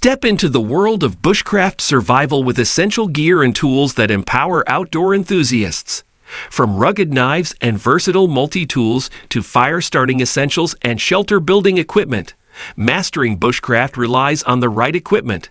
Step into the world of bushcraft survival with essential gear and tools that empower outdoor enthusiasts. From rugged knives and versatile multi-tools to fire-starting essentials and shelter-building equipment, mastering bushcraft relies on the right equipment.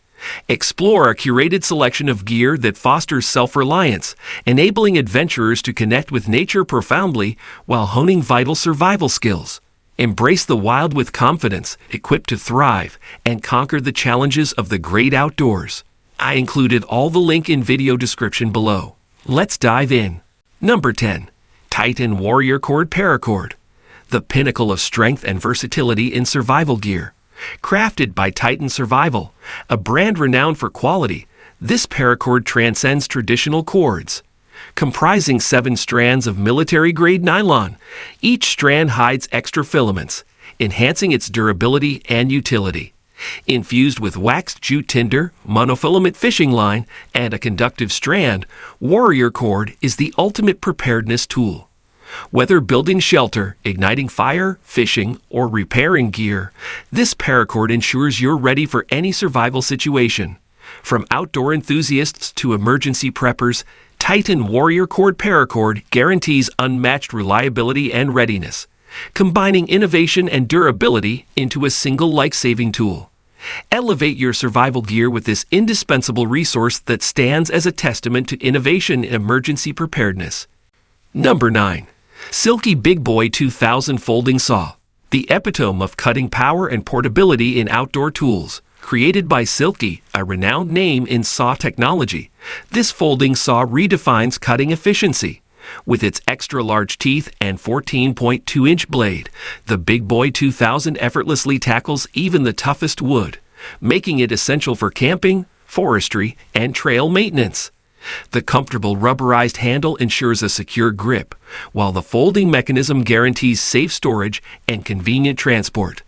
Explore a curated selection of gear that fosters self-reliance, enabling adventurers to connect with nature profoundly while honing vital survival skills. Embrace the wild with confidence, equipped to thrive, and conquer the challenges of the great outdoors. I included all the link in video description below. Let's dive in. Number 10. Titan Warriorcord Paracord. The pinnacle of strength and versatility in survival gear. Crafted by Titan Survival, a brand renowned for quality, this paracord transcends traditional cords. Comprising 7 strands of military-grade nylon, each strand hides extra filaments, enhancing its durability and utility. Infused with waxed jute tinder, monofilament fishing line, and a conductive strand, Warriorcord is the ultimate preparedness tool. Whether building shelter, igniting fire, fishing, or repairing gear, this paracord ensures you're ready for any survival situation. From outdoor enthusiasts to emergency preppers, Titan Warriorcord Paracord guarantees unmatched reliability and readiness, combining innovation and durability into a single life-saving tool. Elevate your survival gear with this indispensable resource that stands as a testament to innovation in emergency preparedness. Number 9. Silky Big Boy 2000 Folding Saw. The epitome of cutting power and portability in outdoor tools. Created by Silky, a renowned name in saw technology, this folding saw redefines cutting efficiency. With its extra-large teeth and 14.2-inch blade, the Big Boy 2000 effortlessly tackles even the toughest wood, making it essential for camping, forestry, and trail maintenance. The comfortable rubberized handle ensures a secure grip, while the folding mechanism guarantees safe storage and convenient transport.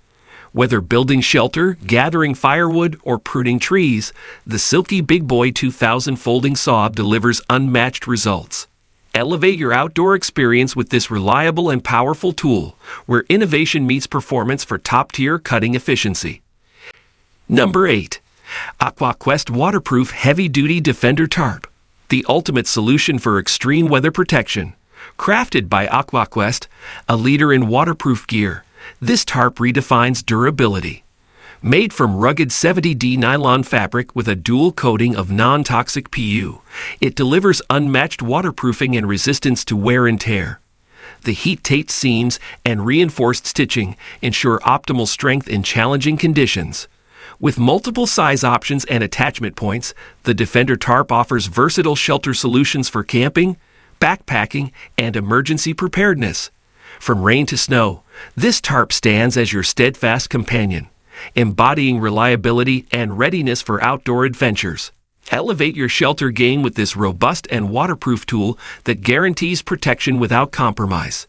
Whether building shelter, gathering firewood, or pruning trees, the Silky Big Boy 2000 folding saw delivers unmatched results. Elevate your outdoor experience with this reliable and powerful tool, where innovation meets performance for top-tier cutting efficiency. Number 8. AquaQuest Waterproof Heavy-Duty Defender Tarp. The ultimate solution for extreme weather protection. Crafted by AquaQuest, a leader in waterproof gear, this tarp redefines durability. Made from rugged 70D nylon fabric with a dual coating of non-toxic PU, it delivers unmatched waterproofing and resistance to wear and tear. The heat-taped seams and reinforced stitching ensure optimal strength in challenging conditions. With multiple size options and attachment points, the Defender Tarp offers versatile shelter solutions for camping, backpacking, and emergency preparedness. From rain to snow, this tarp stands as your steadfast companion, embodying reliability and readiness for outdoor adventures. Elevate your shelter game with this robust and waterproof tool that guarantees protection without compromise.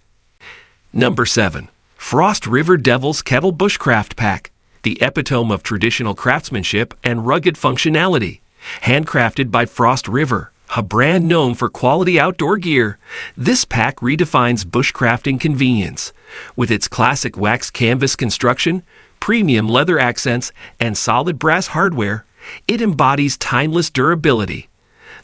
Number 7. Frost River Devil's Kettle Bushcraft Pack. The epitome of traditional craftsmanship and rugged functionality. Handcrafted by Frost River, a brand known for quality outdoor gear, this pack redefines bushcrafting convenience. With its classic wax canvas construction, premium leather accents, and solid brass hardware, it embodies timeless durability.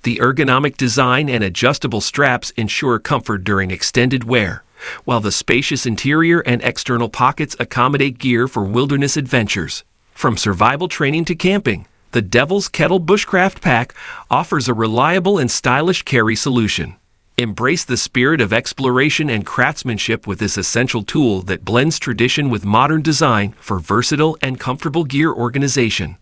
The ergonomic design and adjustable straps ensure comfort during extended wear, while the spacious interior and external pockets accommodate gear for wilderness adventures. From survival training to camping, the Devil's Kettle Bushcraft Pack offers a reliable and stylish carry solution. Embrace the spirit of exploration and craftsmanship with this essential tool that blends tradition with modern design for versatile and comfortable gear organization.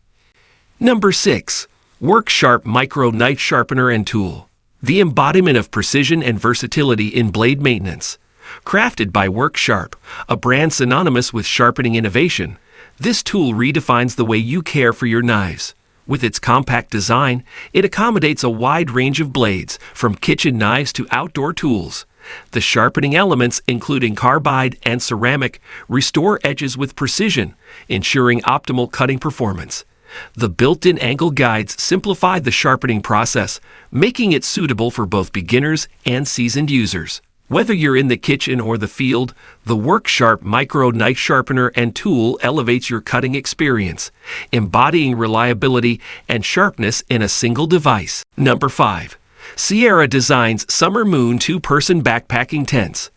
Number 6. Worksharp Micro Knife Sharpener and Tool. The embodiment of precision and versatility in blade maintenance. Crafted by Worksharp, a brand synonymous with sharpening innovation, this tool redefines the way you care for your knives. With its compact design, it accommodates a wide range of blades, from kitchen knives to outdoor tools. The sharpening elements, including carbide and ceramic, restore edges with precision, ensuring optimal cutting performance. The built-in angle guides simplify the sharpening process, making it suitable for both beginners and seasoned users. Whether you're in the kitchen or the field, the Worksharp micro knife sharpener and tool elevates your cutting experience, embodying reliability and sharpness in a single device. Number 5. Sierra Designs Summer Moon 2-Person Backpacking Tents.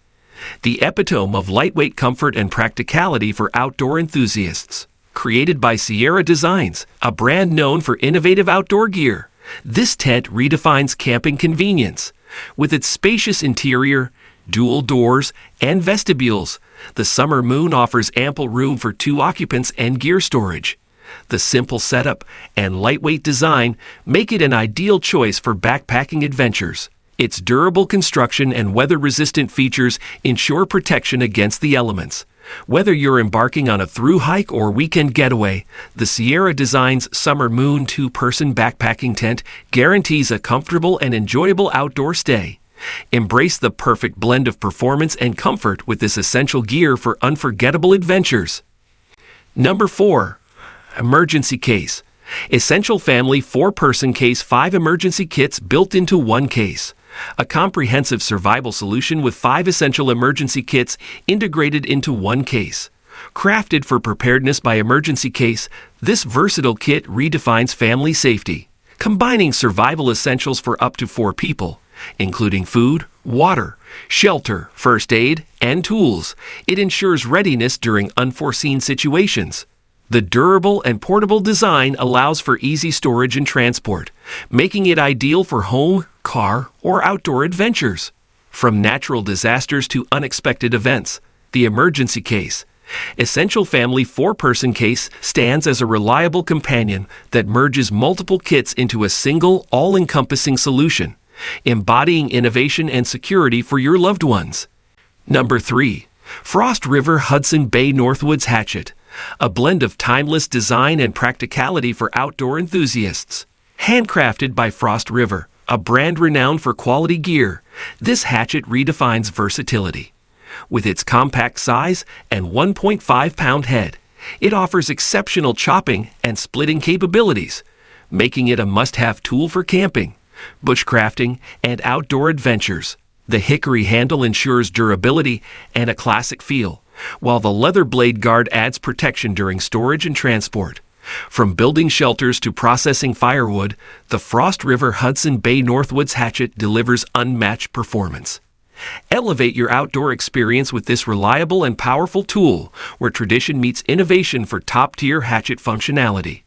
The epitome of lightweight comfort and practicality for outdoor enthusiasts. Created by Sierra Designs, a brand known for innovative outdoor gear, this tent redefines camping convenience. With its spacious interior, dual doors, and vestibules, the Summer Moon offers ample room for 2 occupants and gear storage. The simple setup and lightweight design make it an ideal choice for backpacking adventures. Its durable construction and weather-resistant features ensure protection against the elements. Whether you're embarking on a through hike or weekend getaway, the Sierra Designs Summer Moon 2-Person Backpacking Tent guarantees a comfortable and enjoyable outdoor stay. Embrace the perfect blend of performance and comfort with this essential gear for unforgettable adventures. Number 4. Emergency Case. Essential Family 4-Person Case 5 emergency kits built into one case. A comprehensive survival solution with 5 essential emergency kits integrated into one case. Crafted for preparedness by emergency case, this versatile kit redefines family safety, combining survival essentials for up to 4 people, including food, water, shelter, first aid, and tools. It ensures readiness during unforeseen situations. The durable and portable design allows for easy storage and transport, making it ideal for home, car, or outdoor adventures. From natural disasters to unexpected events, the emergency case, Essential Family 4-Person Case stands as a reliable companion that merges multiple kits into a single, all-encompassing solution, embodying innovation and security for your loved ones. Number 3. Frost River Hudson Bay Northwoods Hatchet. A blend of timeless design and practicality for outdoor enthusiasts. Handcrafted by Frost River, a brand renowned for quality gear, this hatchet redefines versatility. With its compact size and 1.5-pound head, it offers exceptional chopping and splitting capabilities, making it a must-have tool for camping, bushcrafting, and outdoor adventures. The hickory handle ensures durability and a classic feel, while the leather blade guard adds protection during storage and transport. From building shelters to processing firewood, the Frost River Hudson Bay Northwoods Hatchet delivers unmatched performance. Elevate your outdoor experience with this reliable and powerful tool, where tradition meets innovation for top-tier hatchet functionality.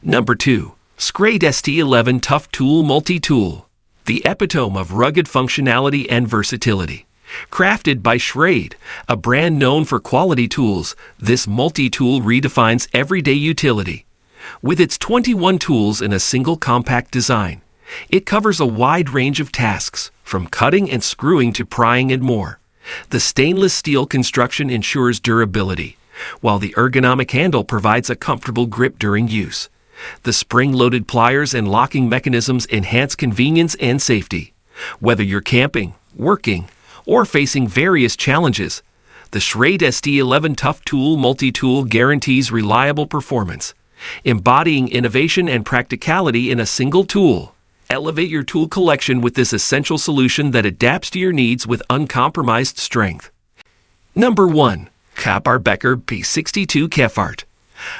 Number 2. Shrade ST11 Tough Tool Multi-Tool. The epitome of rugged functionality and versatility. Crafted by Shrade, a brand known for quality tools, this multi-tool redefines everyday utility. With its 21 tools in a single compact design, it covers a wide range of tasks, from cutting and screwing to prying and more. The stainless steel construction ensures durability, while the ergonomic handle provides a comfortable grip during use. The spring-loaded pliers and locking mechanisms enhance convenience and safety. Whether you're camping, working, or facing various challenges, the Shrade ST11 Tough Tool Multi-Tool guarantees reliable performance, embodying innovation and practicality in a single tool. Elevate your tool collection with this essential solution that adapts to your needs with uncompromised strength. Number 1. Kabar Becker P62 Kephart.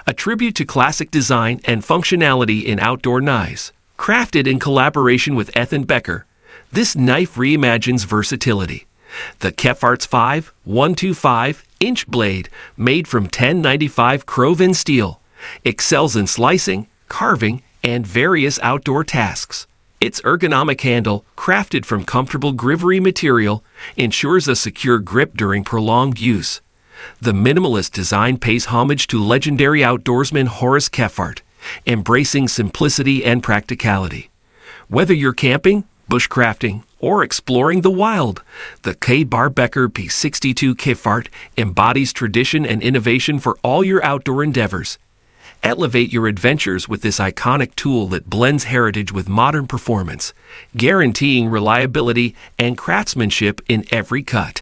A tribute to classic design and functionality in outdoor knives. Crafted in collaboration with Becker, this knife reimagines versatility. The Kephart's 125-inch blade, made from 1095 Croven steel, excels in slicing, carving, and various outdoor tasks. Its ergonomic handle, crafted from comfortable grivery material, ensures a secure grip during prolonged use. The minimalist design pays homage to legendary outdoorsman Horace Kephart, embracing simplicity and practicality. Whether you're camping, bushcrafting, or exploring the wild, the Kabar Becker P62 Kephart embodies tradition and innovation for all your outdoor endeavors. Elevate your adventures with this iconic tool that blends heritage with modern performance, guaranteeing reliability and craftsmanship in every cut.